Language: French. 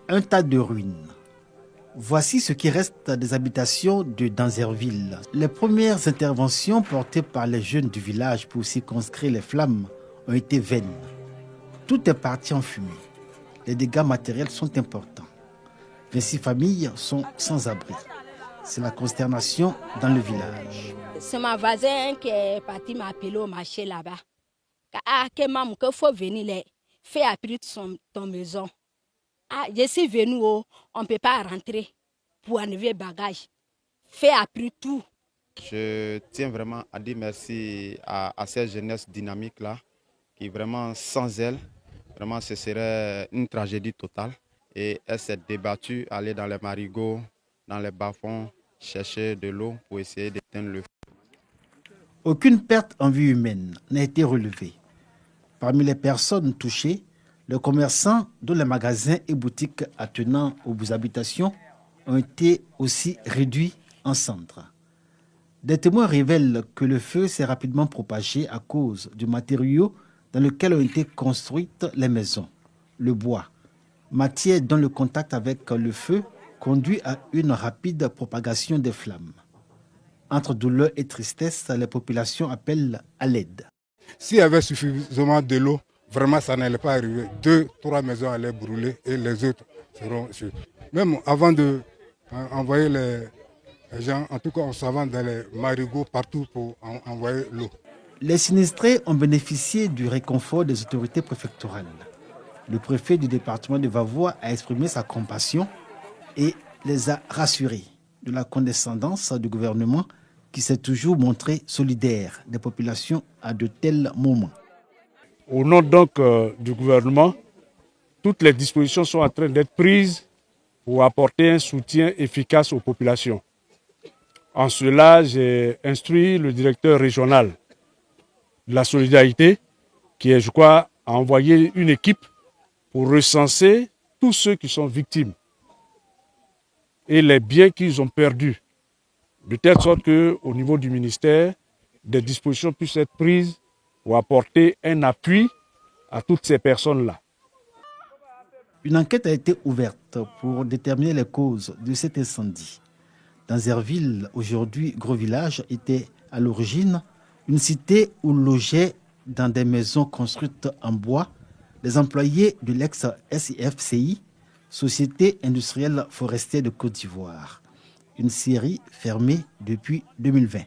Un tas de ruines. Voici ce qui reste des habitations de Danzerville. Les premières interventions portées par les jeunes du village pour circonscrire les flammes ont été vaines. Tout est parti en fumée. Les dégâts matériels sont importants. 26 familles sont sans abri. C'est la consternation dans le village. C'est ma voisin qui est parti m'appeler au marché là-bas. Ah, que maman, qu'il faut venir là, fais appris ton maison. Ah, je suis venu, on ne peut pas rentrer pour enlever bagage. Fais appris tout. Je tiens vraiment à dire merci à cette jeunesse dynamique-là, qui vraiment, sans elle, vraiment ce serait une tragédie totale. Et elle s'est débattue, aller dans les marigots, dans les bas-fonds, chercher de l'eau pour essayer d'éteindre le feu. Aucune perte en vie humaine n'a été relevée. Parmi les personnes touchées, les commerçants dont les magasins et boutiques attenant aux habitations ont été aussi réduits en cendres. Des témoins révèlent que le feu s'est rapidement propagé à cause du matériau dans lequel ont été construites les maisons, le bois, matière dont le contact avec le feu conduit à une rapide propagation des flammes. Entre douleur et tristesse, les populations appellent à l'aide. S'il y avait suffisamment de l'eau, vraiment ça n'allait pas arriver. 2, 3 maisons allaient brûler et les autres seront... Même avant d'envoyer les gens, en tout cas on s'avance dans les marigots partout pour envoyer l'eau. Les sinistrés ont bénéficié du réconfort des autorités préfectorales. Le préfet du département de Vavois a exprimé sa compassion et les a rassurés de la condescendance du gouvernement qui s'est toujours montré solidaire des populations à de tels moments. Au nom donc du gouvernement, toutes les dispositions sont en train d'être prises pour apporter un soutien efficace aux populations. En cela, j'ai instruit le directeur régional de la solidarité, qui est, je crois, a envoyé une équipe pour recenser tous ceux qui sont victimes et les biens qu'ils ont perdus, de telle sorte qu'au niveau du ministère, des dispositions puissent être prises pour apporter un appui à toutes ces personnes-là. Une enquête a été ouverte pour déterminer les causes de cet incendie. Danzerville, aujourd'hui gros village, était à l'origine une cité où logeaient dans des maisons construites en bois les employés de l'ex-SIFCI, Société industrielle forestière de Côte d'Ivoire. Une série fermée depuis 2020.